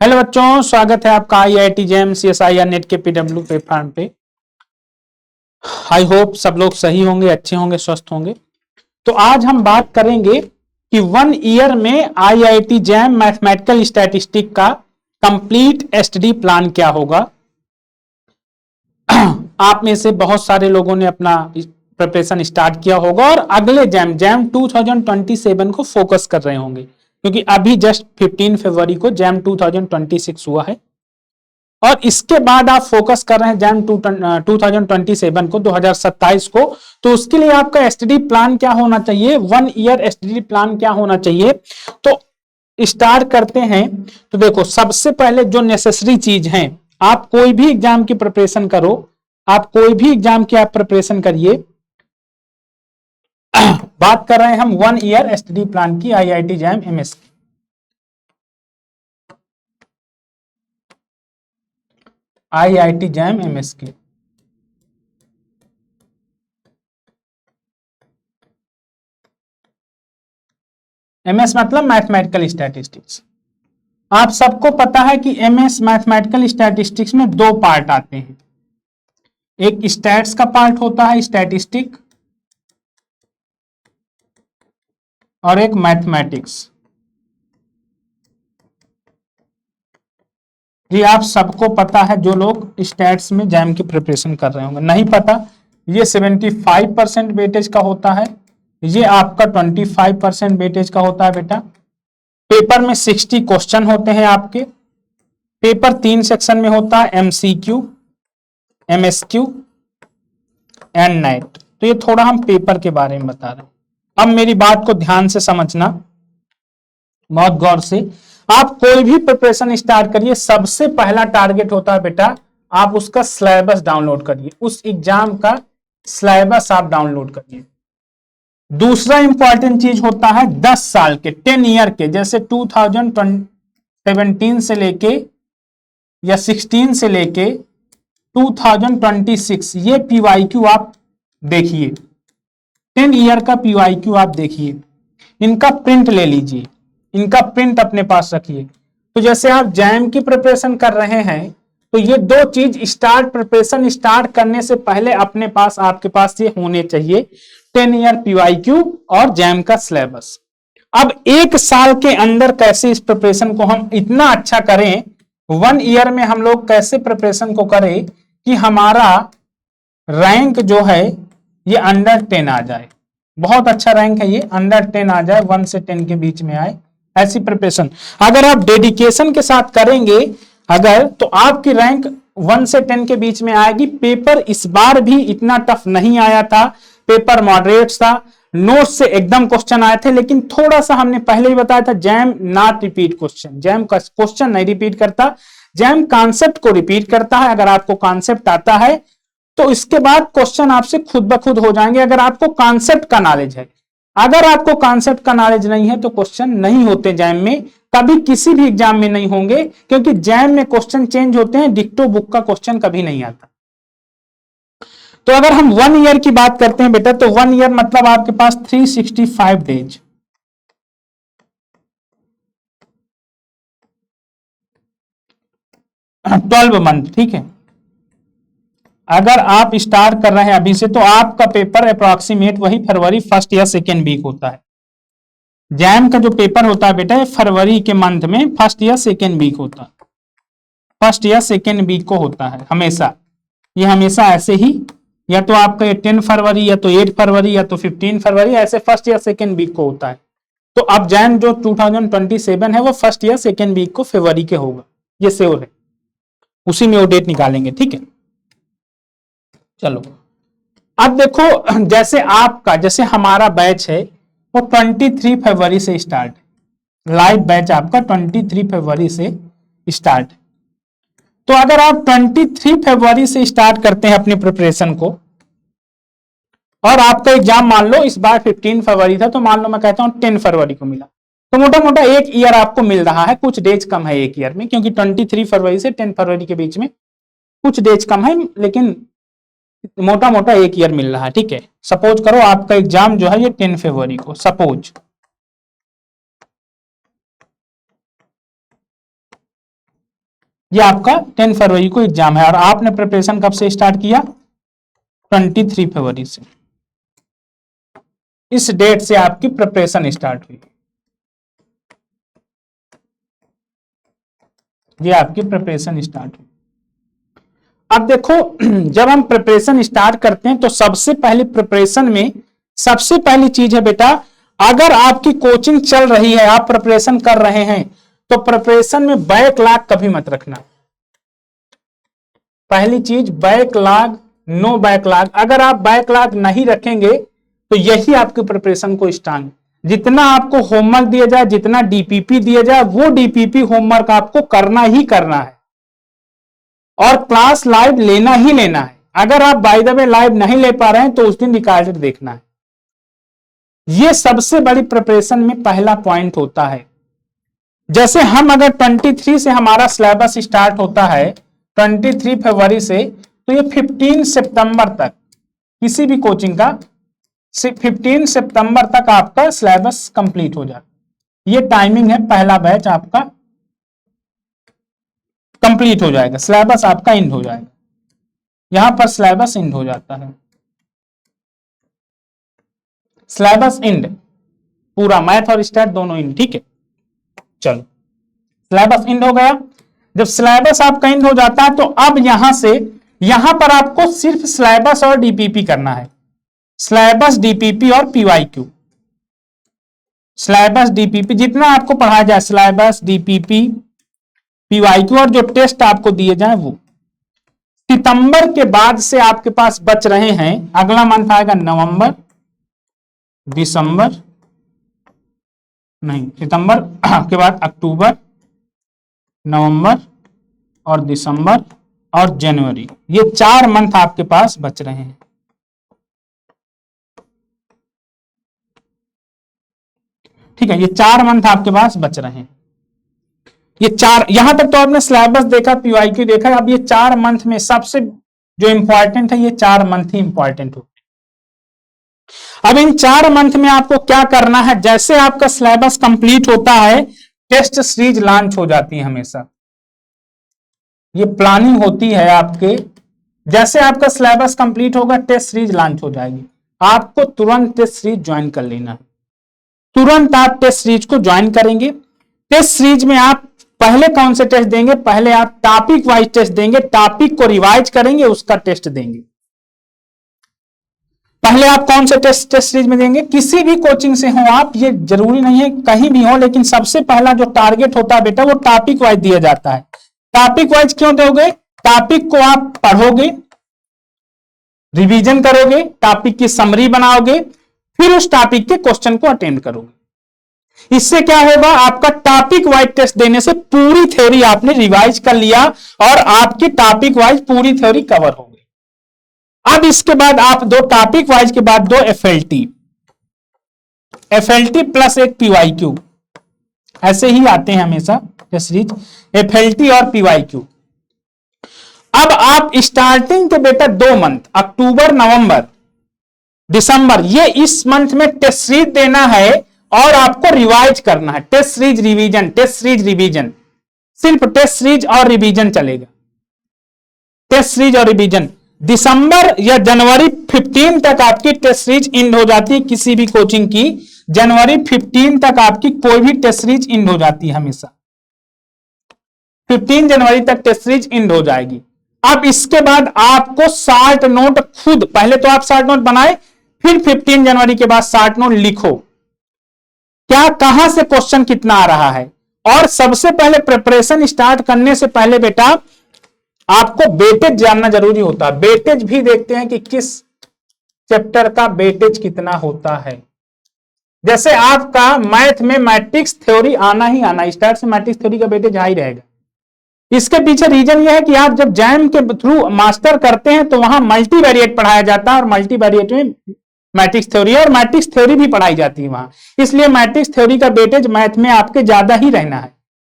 Hello बच्चों, स्वागत है आपका IIT जेम CSIR नेट के PW प्लेटफॉर्म पे। आई होप सब लोग सही होंगे, अच्छे होंगे, स्वस्थ होंगे। तो आज हम बात करेंगे कि 1 ईयर में IIT जेम मैथमेटिकल स्टैटिस्टिक का कंप्लीट स्टडी प्लान क्या होगा। आप में से बहुत सारे लोगों ने अपना प्रिपरेशन स्टार्ट किया होगा और अगले जैम 2027 को फोकस कर रहे होंगे, क्योंकि अभी जस्ट 15 फरवरी को जैम 2026 हुआ है और इसके बाद आप फोकस कर रहे हैं जैम 2027 को, 2027 को। तो उसके लिए आपका स्टडी प्लान क्या होना चाहिए, 1 ईयर स्टडी प्लान क्या होना चाहिए। तो स्टार्ट करते हैं। तो देखो, सबसे पहले जो नेसेसरी चीज है, आप कोई भी एग्जाम की प्रिपरेशन करो, आप कोई भी एग्जाम की आप प्रिपरेशन करिए। बात कर रहे हैं हम 1 ईयर स्टडी प्लान की, IIT जेम MS की। IIT जेम MS की MS मतलब मैथमेटिकल स्टैटिस्टिक्स। आप सबको पता है कि MS मैथमेटिकल स्टैटिस्टिक्स में दो पार्ट आते हैं। एक स्टैट्स का पार्ट होता है, स्टैटिस्टिक, और एक मैथमेटिक्स। जी आप सबको पता है, जो लोग स्टैट्स में जैम की प्रिपरेशन कर रहे होंगे। नहीं पता, ये 75% वेटेज का होता है, ये आपका 25% वेटेज का होता है बेटा। पेपर में 60 क्वेश्चन होते हैं आपके। पेपर 3 सेक्शन में होता है, MCQ, MSQ एंड नाइट। तो ये थोड़ा हम पेपर के बारे में बता रहे हैं। अब मेरी बात को ध्यान से समझना, बहुत गौर से। आप कोई भी प्रिपरेशन स्टार्ट करिए, सबसे पहला टारगेट होता है बेटा, आप उसका सिलेबस डाउनलोड करिए, उस एग्जाम का सिलेबस आप डाउनलोड करिए। दूसरा इंपॉर्टेंट चीज होता है 10 साल के, 10 ईयर के, जैसे 2017 से लेके या 16 से लेके 2026, ये PYQ आप देखिए, 10 ईयर का PYQ आप देखिए, इनका प्रिंट ले लीजिए, इनका प्रिंट अपने पास रखिए। तो जैसे आप जैम की प्रिपरेशन कर रहे हैं, तो ये दो चीज प्रिपरेशन स्टार्ट करने से पहले अपने पास, आपके पास ये होने चाहिए, 10 ईयर PYQ और जैम का सिलेबस। अब एक साल के अंदर कैसे इस प्रिपरेशन को हम इतना अच्छा करें, 1 ईयर में हम लोग कैसे प्रिपरेशन को करें कि हमारा रैंक जो है ये अंडर 10 आ जाए। बहुत अच्छा रैंक है ये, अंडर 10 आ जाए, 1 से 10 के बीच में आए, ऐसी प्रिपरेशन अगर आप डेडिकेशन के साथ करेंगे अगर, तो आपकी रैंक 1 से 10 के बीच में आएगी। पेपर इस बार भी इतना टफ नहीं आया था, पेपर मॉडरेट था, नोट से एकदम क्वेश्चन आए थे, लेकिन थोड़ा सा हमने पहले ही बताया था, jam not repeat question, jam का क्वेश्चन नहीं रिपीट करता, जैम कॉन्सेप्ट को रिपीट करता है। अगर आपको कॉन्सेप्ट आता है तो इसके बाद क्वेश्चन आपसे खुद ब खुद हो जाएंगे, अगर आपको कॉन्सेप्ट का नॉलेज है। अगर आपको कॉन्सेप्ट का नॉलेज नहीं है तो क्वेश्चन नहीं होते जैम में, कभी किसी भी एग्जाम में नहीं होंगे, क्योंकि जैम में क्वेश्चन चेंज होते हैं, डिक्टो बुक का क्वेश्चन कभी नहीं आता। तो अगर हम 1 ईयर की बात करते हैं बेटा, तो 1 ईयर मतलब आपके पास 365 डेज, 12 मंथ, ठीक है। अगर आप स्टार्ट कर रहे हैं अभी से, तो आपका पेपर अप्रोक्सीमेट वही फरवरी 1st या 2nd वीक होता है। जैम का जो पेपर होता है बेटा, ये फरवरी के मंथ में 1st या 2nd वीक होता है, 1st या 2nd वीक को होता है हमेशा। ये हमेशा ऐसे ही, या तो आपका 10 फरवरी, या तो 8 फरवरी, या तो 15 फरवरी, ऐसे 1st या 2nd वीक को होता है। तो अब जैम जो 2027 है वो 1st या 2nd वीक को फरवरी के होगा, ये श्योर है, उसी में वो डेट निकालेंगे, ठीक है। चलो अब देखो, जैसे हमारा बैच है वो 23 फरवरी से स्टार्ट, लाइव बैच आपका 23 फरवरी से स्टार्ट। तो अगर आप 23 फरवरी से स्टार्ट करते हैं अपनी प्रिपरेशन को, और आपका एग्जाम मान लो इस बार 15 फरवरी था, तो मान लो मैं कहता हूं 10 फरवरी को मिला, तो मोटा मोटा 1 ईयर आपको मिल रहा है, कुछ डेज कम है 1 ईयर में, क्योंकि 23 फरवरी से 10 फरवरी के बीच में कुछ डेज कम है, लेकिन मोटा मोटा 1 ईयर मिल रहा है, ठीक है। सपोज करो आपका एग्जाम जो है ये 10 फरवरी को, सपोज ये आपका 10 फरवरी को एग्जाम है और आपने प्रिपरेशन कब से स्टार्ट किया? 23 फरवरी से। इस डेट से आपकी प्रिपरेशन स्टार्ट हुई। ये आपकी प्रिपरेशन स्टार्ट हुई। अब देखो, जब हम प्रिपरेशन स्टार्ट करते हैं तो सबसे पहले प्रिपरेशन में सबसे पहली चीज है बेटा, अगर आपकी कोचिंग चल रही है, आप प्रिपरेशन कर रहे हैं, तो प्रिपरेशन में बैकलॉग कभी मत रखना। पहली चीज बैकलॉग, नो बैकलॉग। अगर आप बैकलॉग नहीं रखेंगे तो यही आपकी प्रिपरेशन को स्ट्रांग, जितना आपको होमवर्क दिया जाए, जितना डीपीपी दिया जाए, वो डीपीपी होमवर्क आपको करना ही करना है और क्लास लाइव लेना ही लेना है। अगर आप बाय द वे लाइव नहीं ले पा रहे हैं तो उस दिन रिकॉर्डेड देखना है। ये सबसे बड़ी प्रिपरेशन में पहला पॉइंट होता है। जैसे हम अगर 23 से हमारा सिलेबस स्टार्ट होता है, 23 फरवरी से, तो ये 15 सितंबर तक किसी भी कोचिंग का 15 सितंबर तक आपका सिलेबस कंप्लीट हो जाता है। ये टाइमिंग है, पहला बैच आपका कंप्लीट हो जाएगा, सिलेबस आपका एंड हो जाएगा। यहां पर सिलेबस एंड हो जाता है, सिलेबस एंड पूरा, मैथ और स्टैट दोनों एंड। ठीक है, चलो सिलेबस एंड हो गया। जब सिलेबस आपका एंड हो जाता है तो अब यहां से यहां पर आपको सिर्फ सिलेबस और डीपीपी करना है। सिलेबस, डीपीपी और पीवाईक्यू। सिलेबस, डीपीपी जितना आपको पढ़ाया जाए, सिलेबस, डीपीपी, पीवाईक्यू और जो टेस्ट आपको दिए जाए वो। सितंबर के बाद से आपके पास बच रहे हैं, अगला मंथ आएगा नवंबर, दिसंबर, नहीं सितंबर के बाद अक्टूबर, नवंबर और दिसंबर और जनवरी। ये 4 मंथ आपके पास बच रहे हैं। ठीक है, ये 4 मंथ आपके पास बच रहे हैं। ये 4, यहां तक तो आपने सिलेबस देखा, पीवाईक्यू देखा। अब ये 4 मंथ में सबसे जो इंपॉर्टेंट है, ये 4 मंथ ही इंपॉर्टेंट होते हैं। अब इन 4 मंथ में आपको क्या करना है? जैसे आपका सिलेबस कंप्लीट होता है, टेस्ट सीरीज लॉन्च हो जाती है हमेशा। ये प्लानिंग होती है आपके, जैसे आपका सिलेबस कंप्लीट होगा टेस्ट सीरीज लॉन्च हो जाएगी, आपको तुरंत टेस्ट सीरीज ज्वाइन कर लेना है। तुरंत आप टेस्ट सीरीज को ज्वाइन करेंगे। टेस्ट सीरीज में आप पहले कौन से टेस्ट देंगे? पहले आप टॉपिक वाइज टेस्ट देंगे, टॉपिक को रिवाइज करेंगे, उसका टेस्ट देंगे। पहले आप कौन से टेस्ट सीरीज में देंगे? किसी भी कोचिंग से हो आप, ये जरूरी नहीं है कहीं भी हो, लेकिन सबसे पहला जो टारगेट होता है बेटा, वो टॉपिक वाइज दिया जाता है। टॉपिक वाइज क्यों दोगे? टॉपिक को आप पढ़ोगे, रिवीजन करोगे, टॉपिक की समरी बनाओगे, फिर उस टॉपिक के क्वेश्चन को अटेंड करोगे। इससे क्या होगा? आपका टॉपिक वाइज टेस्ट देने से पूरी थ्योरी आपने रिवाइज कर लिया और आपकी टॉपिक वाइज पूरी थ्योरी कवर हो गई। अब इसके बाद आप 2 टॉपिक वाइज के बाद 2 एफएलटी प्लस एक पीवाईक्यू, ऐसे ही आते हैं हमेशा सीरीज, एफएलटी और पीवाईक्यू। अब आप स्टार्टिंग के बेटा 2 मंथ, अक्टूबर, नवंबर, दिसंबर, ये इस मंथ में टेस्ट सीरीज देना है और आपको रिवाइज करना है। Test series revision, test series revision, सिर्फ टेस्ट सीरीज और रिवीजन चलेगा। टेस्ट सीरीज और रिवीजन। दिसंबर या जनवरी 15 तक आपकी टेस्ट सीरीज एंड हो जाती है किसी भी कोचिंग की। जनवरी 15 तक आपकी कोई भी टेस्ट सीरीज एंड हो जाती है हमेशा। 15 जनवरी तक टेस्ट सीरीज एंड हो जाएगी। अब इसके बाद आपको शार्ट नोट खुद, पहले तो आप शार्ट नोट बनाए, फिर 15 जनवरी के बाद शार्ट नोट लिखो, क्या कहां से क्वेश्चन कितना आ रहा है। और सबसे पहले प्रिपरेशन स्टार्ट करने से पहले बेटा आपको वेटेज जानना जरूरी होता है। वेटेज भी देखते हैं कि किस चैप्टर का वेटेज कितना होता है। जैसे आपका मैथ में मैट्रिक्स थ्योरी आना ही आना, स्टार्ट से मैट्रिक्स थ्योरी का वेटेज हाई रहेगा। इसके पीछे रीजन यह है कि आप जब जैम के थ्रू मास्टर करते हैं तो वहां मल्टीवेरिएट पढ़ाया जाता है और मल्टीवेरिएट में मैट्रिक्स थ्योरी और मैट्रिक्स थ्योरी भी पढ़ाई जाती है वहां। इसलिए मैट्रिक्स थ्योरी का वेटेज मैथ में आपके ज्यादा ही रहना है।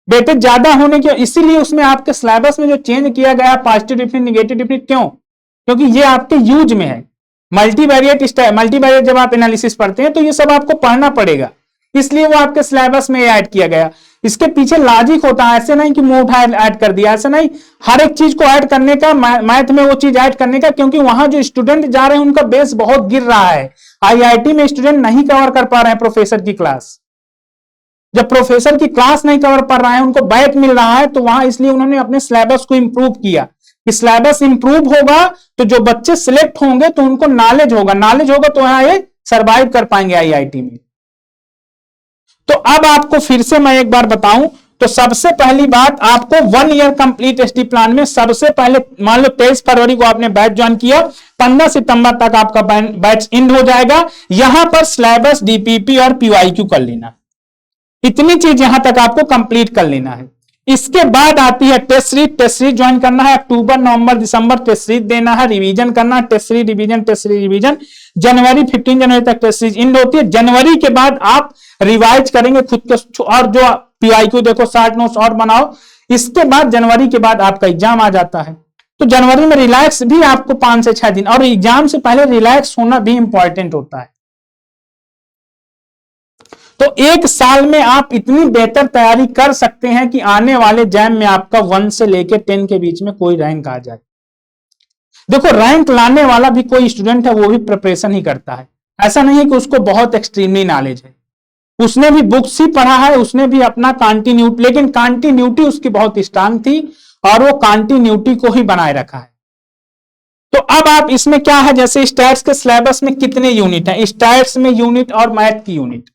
वेटेज ज्यादा होने के इसीलिए उसमें आपके सिलेबस में जो चेंज किया गया पॉजिटिव डिफिनिट, नेगेटिव डिफिनिट, क्यों? क्योंकि ये आपके यूज में है। मल्टीवेरिएट जब आप एनालिसिस पढ़ते हैं तो ये सब आपको पढ़ना पड़ेगा, इसलिए वो आपके सिलेबस में ऐड किया गया। इसके पीछे लॉजिक होता है, ऐसे नहीं कि मुंह उठा ऐड कर दिया, ऐसे नहीं। हर एक चीज को ऐड करने का, मैथ में वो चीज ऐड करने का, क्योंकि वहां जो स्टूडेंट जा रहे हैं उनका बेस बहुत गिर रहा है। आईआईटी में स्टूडेंट नहीं कवर कर पा रहे हैं प्रोफेसर की क्लास। जब प्रोफेसर की क्लास नहीं कवर कर रहा है, उनको बैक मिल रहा है, तो वहां इसलिए उन्होंने अपने सिलेबस को इंप्रूव किया कि सिलेबस इंप्रूव होगा तो जो बच्चे सिलेक्ट होंगे तो उनको नॉलेज होगा, नॉलेज होगा तो यहाँ ये सर्वाइव कर पाएंगे आईआईटी में। तो अब आपको फिर से मैं एक बार बताऊं तो सबसे पहली बात, आपको 1 ईयर कंप्लीट एसटी प्लान में सबसे पहले मान लो 23 फरवरी को आपने बैच ज्वाइन किया, 15 सितंबर तक आपका बैच एंड हो जाएगा। यहां पर सिलेबस, डीपीपी और पीवाईक्यू कर लेना, इतनी चीज यहां तक आपको कंप्लीट कर लेना है। इसके बाद आती है test series. Test series join करना है, अक्टूबर नवंबर दिसंबर टेस्ट सीरीज देना है, रिवीजन करना है, test series revision, test series revision. जनवरी 15 जनवरी तक टेस्ट सीरीज एंड होती है। जनवरी के बाद आप रिवाइज करेंगे खुद के, और जो पीआईक्यू देखो, शॉर्ट नोट्स और बनाओ। इसके बाद जनवरी के बाद आपका एग्जाम आ जाता है। तो जनवरी में रिलैक्स भी आपको 5 से 6 दिन, और एग्जाम से पहले रिलैक्स होना भी इंपॉर्टेंट होता है। तो 1 साल में आप इतनी बेहतर तैयारी कर सकते हैं कि आने वाले जैम में आपका 1 से लेकर 10 के बीच में कोई रैंक आ जाए। देखो, रैंक लाने वाला भी कोई स्टूडेंट है, वो भी प्रिपरेशन ही करता है। ऐसा नहीं है कि उसको बहुत एक्सट्रीमली नॉलेज है, उसने भी बुक्स ही पढ़ा है, उसने भी अपना कंटिन्यूटी, लेकिन कंटिन्यूटी उसकी बहुत स्ट्रांग थी और वो कंटिन्यूटी को ही बनाए रखा है। तो अब आप इसमें क्या है, जैसे स्टैट्स के सिलेबस में कितने यूनिट है, स्टैट्स में यूनिट और मैथ की यूनिट।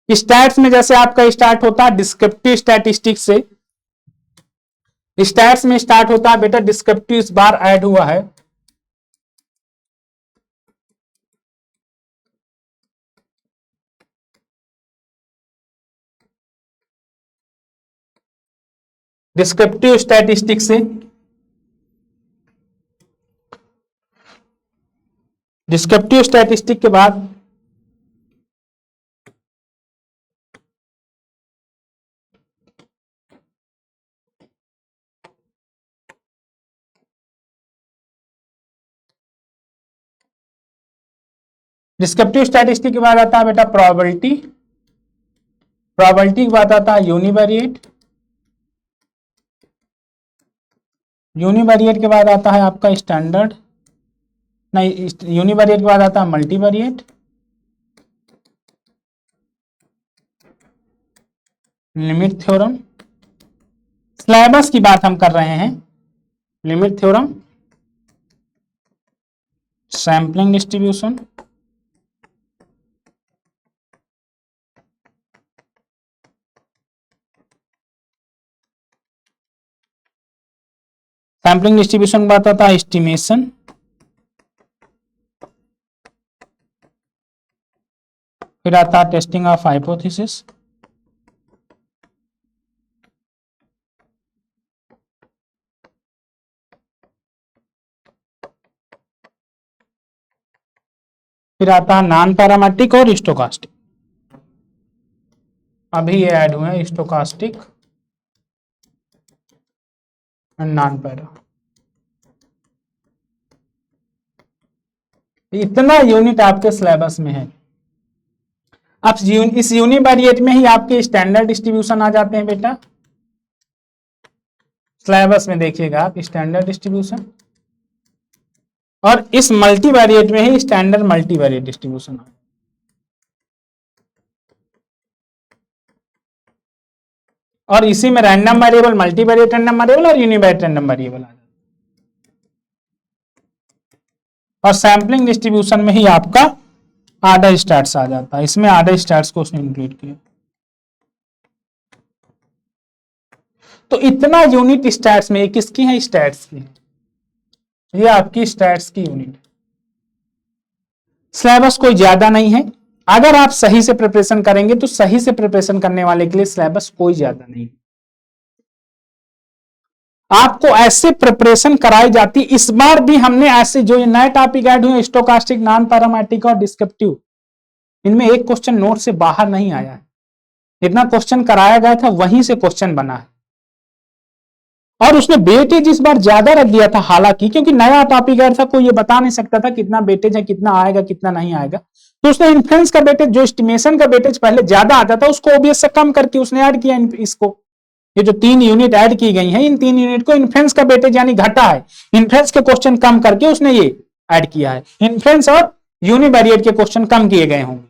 स्टैट्स में जैसे आपका स्टार्ट होता है डिस्क्रिप्टिव स्टैटिस्टिक्स से, स्टैट्स में स्टार्ट होता है बेटा डिस्क्रिप्टिव, इस बार ऐड हुआ है। डिस्क्रिप्टिव स्टैटिस्टिक्स से, डिस्क्रिप्टिव स्टैटिस्टिक के बाद डिस्क्रिप्टिव स्टैटिस्टिक के बाद आता है बेटा प्रोबेबिलिटी, प्रोबेबिलिटी के बाद आता है यूनिवेरिएट, यूनिवेरिएट के बाद आता है आपका स्टैंडर्ड, नहीं यूनिवेरिएट के बाद आता है मल्टीवेरिएट, लिमिट थ्योरम। सिलेबस की बात हम कर रहे हैं, limit theorem, sampling distribution, sampling distribution की बात आता है एस्टिमेशन, फिर आता है टेस्टिंग ऑफ हाइपोथेसिस, फिर आता है नॉन पैरामेट्रिक और स्टोकास्टिक। अभी ये ऐड हुए हैं स्टोकास्टिक एंड नॉन पैरा। इतना यूनिट आपके सिलेबस में है। अब इस यूनिवेरिएट में ही आपके स्टैंडर्ड डिस्ट्रीब्यूशन आ जाते हैं बेटा। सिलेबस में देखिएगा आप स्टैंडर्ड डिस्ट्रीब्यूशन, और इस मल्टीवेरिएट में ही स्टैंडर्ड मल्टीवेरिएट डिस्ट्रीब्यूशन आ, और इसी में random variable, multivariate random variable और यूनिवेरिएट रैंडम वेरिएबल आ जाता है। और सैंपलिंग डिस्ट्रीब्यूशन में ही आपका आर्डर स्टैट्स आ जाता है, इसमें आर्डर स्टैट्स को उसने इंक्लूड किया। तो इतना यूनिट स्टैट्स में, किसकी है, स्टैट्स की, ये आपकी स्टैट्स की यूनिट। सिलेबस कोई ज्यादा नहीं है, अगर आप सही से प्रिपरेशन करेंगे तो सही से प्रिपरेशन करने वाले के लिए सिलेबस कोई ज्यादा नहीं। आपको ऐसे प्रिपरेशन कराई जाती। इस बार भी हमने ऐसे जो नए टॉपिक ऐड हुए, स्टोकास्टिक, नॉन पैरामेट्रिक और डिस्क्रिप्टिव, इनमें एक क्वेश्चन नोट से बाहर नहीं आया है। जितना क्वेश्चन कराया गया था वहीं से क्वेश्चन बना है, और उसने वेटेज इस बार ज्यादा रख दिया था, हालांकि क्योंकि नया टॉपिक ऐड था, कोई ये बता नहीं सकता था कितना वेटेज है, कितना आएगा कितना नहीं आएगा, तो उसने इन्फ्लुएंस का वेटेज, जो एस्टिमेशन का वेटेज पहले ज्यादा आता था, उसको ओबीएस से कम करके उसने ऐड किया इसको। ये जो 3 यूनिट ऐड की गई हैं, इन 3 यूनिट को इन्फ्लुएंस का वेटेज यानी घटा है, इन्फ्लुएंस के क्वेश्चन कम करके उसने ये ऐड किया है। इन्फ्लुएंस और यूनिवेरिएट के क्वेश्चन कम किए गए होंगे।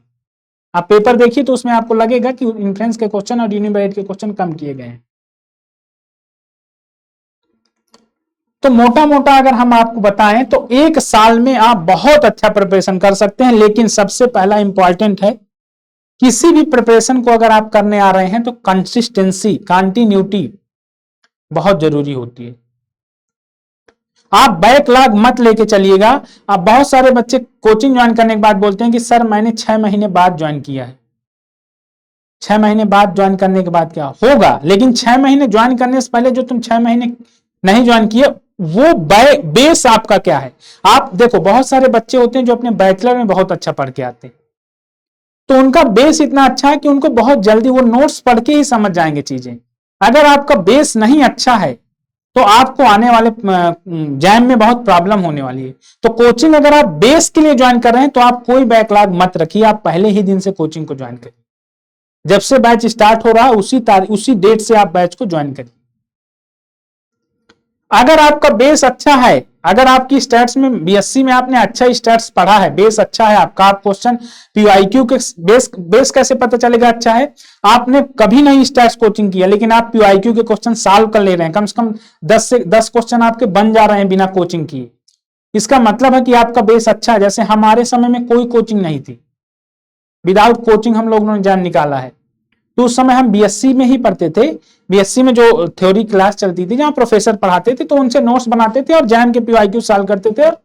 आप पेपर देखिए तो उसमें आपको लगेगा कि इन्फ्लुएंस के क्वेश्चन और यूनिवेरिएट के क्वेश्चन कम किए गए हैं। तो मोटा मोटा अगर हम आपको बताएं तो 1 साल में आप बहुत अच्छा प्रिपरेशन कर सकते हैं। लेकिन सबसे पहला इंपॉर्टेंट है, किसी भी प्रिपरेशन को अगर आप करने आ रहे हैं तो कंसिस्टेंसी, कंटिन्यूटी बहुत जरूरी होती है। आप बैकलॉग मत लेके चलिएगा। आप बहुत सारे बच्चे कोचिंग ज्वाइन करने के बाद बोलते हैं कि सर मैंने 6 महीने बाद ज्वाइन किया है। 6 महीने बाद ज्वाइन करने के बाद क्या होगा, लेकिन 6 महीने ज्वाइन करने से पहले जो तुम 6 महीने नहीं ज्वाइन किए, वो बेस आपका क्या है। आप देखो, बहुत सारे बच्चे होते हैं जो अपने बैचलर में बहुत अच्छा पढ़ के आते हैं, तो उनका बेस इतना अच्छा है कि उनको बहुत जल्दी वो नोट्स पढ़ के ही समझ जाएंगे चीजें। अगर आपका बेस नहीं अच्छा है तो आपको आने वाले जैम में बहुत प्रॉब्लम होने वाली है। तो कोचिंग अगर आप बेस के लिए ज्वाइन कर रहे हैं तो आप कोई बैकलॉग मत रखिए, आप पहले ही दिन से कोचिंग को ज्वाइन करिए। जब से बैच स्टार्ट हो रहा है उसी डेट से आप बैच को ज्वाइन करिए। अगर आपका बेस अच्छा है, अगर आपकी स्टैट्स में बीएससी में आपने अच्छा स्टैट्स पढ़ा है, बेस अच्छा है आपका, आप क्वेश्चन पीवाईक्यू के बेस कैसे पता चलेगा अच्छा है, आपने कभी नहीं स्टैट्स कोचिंग किया लेकिन आप पीवाईक्यू के क्वेश्चन सॉल्व कर ले रहे हैं, कम से कम 10 क्वेश्चन आपके बन जा रहे हैं बिना कोचिंग किए, इसका मतलब है कि आपका बेस अच्छा है। जैसे हमारे समय में कोई कोचिंग नहीं थी, विदाउट कोचिंग हम लोगों ने जान निकाला है। तो उस समय हम बीएससी में ही पढ़ते थे, बीएससी में जो थ्योरी क्लास चलती थी जहां प्रोफेसर पढ़ाते थे, तो उनसे नोट्स बनाते थे और जैम के पीवाईक्यू सॉल्व करते थे और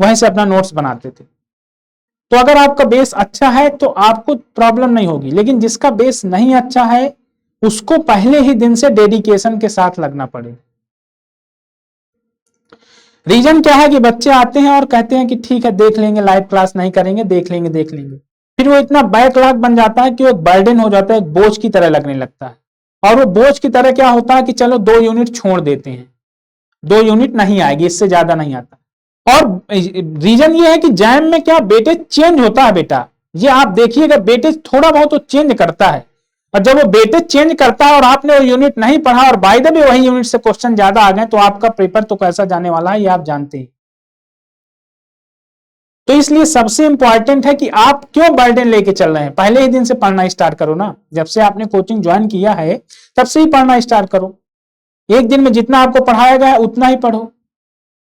वहीं से अपना नोट्स बनाते थे। तो अगर आपका बेस अच्छा है तो आपको प्रॉब्लम नहीं होगी, लेकिन जिसका बेस नहीं अच्छा है उसको पहले ही दिन से डेडिकेशन के साथ लगना पड़ेगा। रीजन क्या है कि बच्चे आते हैं और कहते हैं कि ठीक है देख लेंगे, लाइव क्लास नहीं करेंगे, देख लेंगे, फिर वो इतना बैकलॉग बन जाता है कि वो एक बर्डन हो जाता है, एक बोझ की तरह लगने लगता है। और वो बोझ की तरह क्या होता है कि चलो 2 यूनिट छोड़ देते हैं, 2 यूनिट नहीं आएगी, इससे ज्यादा नहीं आता। और रीजन ये है कि जैम में क्या वेटेज चेंज होता है बेटा, ये आप देखिएगा, वेटेज थोड़ा बहुत तो चेंज करता है। और जब वो वेटेज चेंज करता है और आपने वो यूनिट नहीं पढ़ा और बाय द वे वही यूनिट से क्वेश्चन ज्यादा आ गए, तो आपका पेपर तो कैसा जाने वाला है ये आप जानते हैं। तो इसलिए सबसे इंपॉर्टेंट है कि आप क्यों बर्डन लेके चल रहे हैं, पहले ही दिन से पढ़ना स्टार्ट करो ना। जब से आपने कोचिंग ज्वाइन किया है तब से ही पढ़ना स्टार्ट करो। एक दिन में जितना आपको पढ़ाया गया है उतना ही पढ़ो।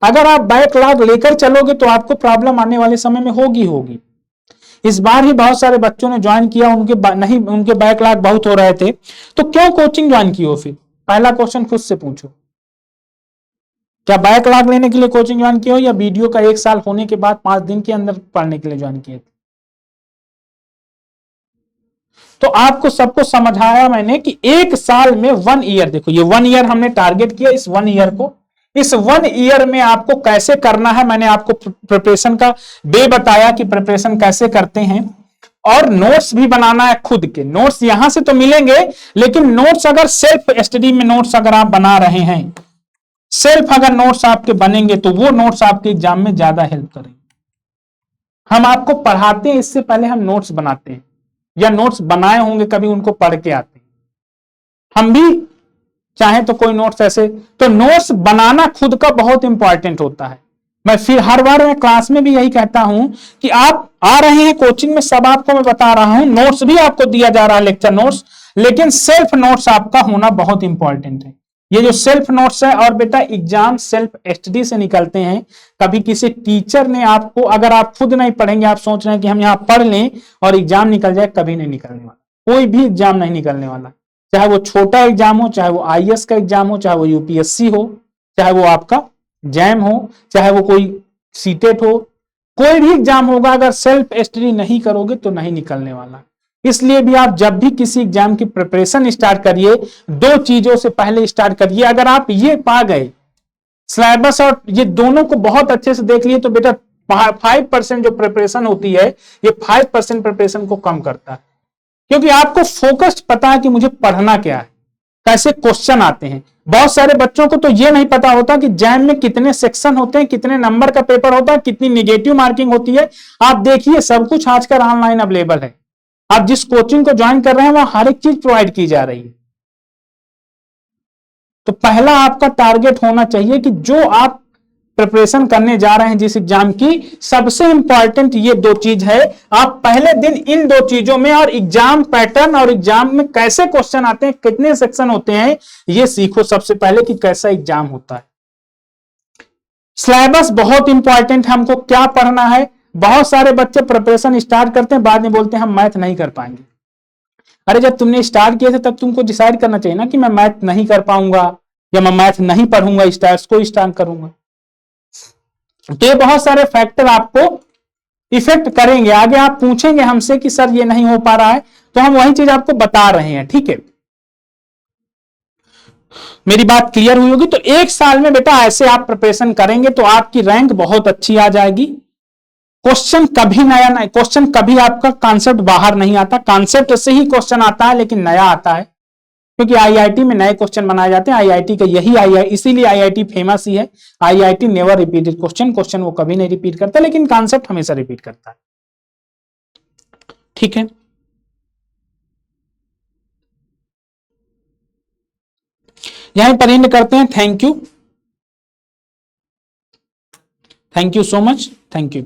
अगर आप बैकलॉग लेकर चलोगे तो आपको प्रॉब्लम आने वाले समय में होगी। इस बार ही बहुत सारे बच्चों ने ज्वाइन किया, उनके बैकलॉग बहुत हो रहे थे, तो क्यों कोचिंग ज्वाइन की हो। फिर पहला क्वेश्चन खुद से पूछो, क्या बैकलॉग लेने के लिए कोचिंग ज्वाइन किया हो या वीडियो का 1 साल होने के बाद 5 दिन के अंदर पढ़ने के लिए ज्वाइन किए थे। तो आपको सबको समझाया मैंने कि 1 साल में 1 ईयर, देखो ये 1 ईयर हमने टारगेट किया, इस 1 ईयर में आपको कैसे करना है, मैंने आपको प्रिपरेशन का वे बताया कि प्रिपरेशन कैसे करते हैं। और नोट्स भी बनाना है खुद के। नोट्स यहां से तो मिलेंगे, लेकिन नोट्स अगर सेल्फ स्टडी में नोट्स अगर आप बना रहे हैं, सेल्फ अगर नोट्स आपके बनेंगे तो वो नोट्स आपके एग्जाम में ज्यादा हेल्प करेंगे। हम आपको पढ़ाते हैं इससे पहले हम नोट्स बनाते हैं, या नोट्स बनाए होंगे कभी, उनको पढ़ के आते हैं। हम भी चाहे तो कोई नोट्स ऐसे, तो नोट्स बनाना खुद का बहुत इंपॉर्टेंट होता है। मैं फिर हर बार मैं क्लास में भी यही कहता हूं कि आप आ रहे हैं कोचिंग में, सब आपको मैं बता रहा हूं, नोट्स भी आपको दिया जा रहा है, लेक्चर नोट्स, लेकिन सेल्फ नोट्स आपका होना बहुत इंपॉर्टेंट है। ये जो सेल्फ नोट्स है, और बेटा एग्जाम सेल्फ स्टडी से निकलते हैं। कभी किसी टीचर ने आपको, अगर आप खुद नहीं पढ़ेंगे, आप सोच रहे हैं कि हम यहाँ पढ़ लें और एग्जाम निकल जाए, कभी नहीं निकलने वाला। कोई भी एग्जाम नहीं निकलने वाला, चाहे वो छोटा एग्जाम हो, चाहे वो आईएएस का एग्जाम हो, चाहे वो यूपीएससी हो, चाहे वो आपका जैम हो, चाहे वो कोई सीटेट हो, कोई भी एग्जाम होगा, अगर सेल्फ स्टडी नहीं करोगे तो नहीं निकलने वाला। इसलिए भी आप जब भी किसी एग्जाम की प्रिपरेशन स्टार्ट करिए, 2 चीजों से पहले स्टार्ट करिए। अगर आप ये पा गए, सिलेबस और ये दोनों को बहुत अच्छे से देख लिए, तो बेटा 5% जो प्रिपरेशन होती है, ये 5% प्रिपरेशन को कम करता है, क्योंकि आपको फोकस्ड पता है कि मुझे पढ़ना क्या है। कैसे क्वेश्चन आते हैं। बहुत सारे बच्चों को तो ये नहीं पता होता कि जैम में कितने सेक्शन होते हैं, कितने नंबर का पेपर होता है, कितनी निगेटिव मार्किंग होती है। आप देखिए सब कुछ आजकल ऑनलाइन अवेलेबल है। आप जिस कोचिंग को ज्वाइन कर रहे हैं वहां हर एक चीज प्रोवाइड की जा रही है। तो पहला आपका टारगेट होना चाहिए कि जो आप प्रिपरेशन करने जा रहे हैं जिस एग्जाम की, सबसे इंपॉर्टेंट ये दो चीज है। आप पहले दिन इन दो चीजों में और एग्जाम पैटर्न और एग्जाम में कैसे क्वेश्चन आते हैं, कितने सेक्शन होते हैं, ये सीखो सबसे पहले कि कैसा एग्जाम होता है। सिलेबस बहुत इंपॉर्टेंट है, हमको क्या पढ़ना है। बहुत सारे बच्चे प्रिपरेशन स्टार्ट करते हैं, बाद में बोलते हैं हम मैथ नहीं कर पाएंगे। अरे जब तुमने स्टार्ट किया था तब तुमको डिसाइड करना चाहिए ना कि मैं मैथ नहीं कर पाऊंगा या मैं मैथ नहीं पढ़ूंगा, स्टार्ट को स्टार्ट करूंगा। तो ये बहुत सारे फैक्टर आपको इफेक्ट करेंगे। आगे आप पूछेंगे हमसे कि सर ये नहीं हो पा रहा है, तो हम वही चीज आपको बता रहे हैं। ठीक है, मेरी बात क्लियर हुई होगी। तो एक साल में बेटा ऐसे आप प्रिपरेशन करेंगे तो आपकी रैंक बहुत अच्छी आ जाएगी। क्वेश्चन कभी नया नहीं, क्वेश्चन कभी आपका कॉन्सेप्ट बाहर नहीं आता, कॉन्सेप्ट से ही क्वेश्चन आता है लेकिन नया आता है, क्योंकि आईआईटी में नए क्वेश्चन बनाए जाते हैं। आईआईटी का यही इसीलिए आईआईटी फेमस ही है। आईआईटी नेवर रिपीटेड क्वेश्चन वो कभी नहीं रिपीट करता, लेकिन कॉन्सेप्ट हमेशा रिपीट करता है। ठीक है, यहीं पर एंड करते हैं। Thank you so much, thank you.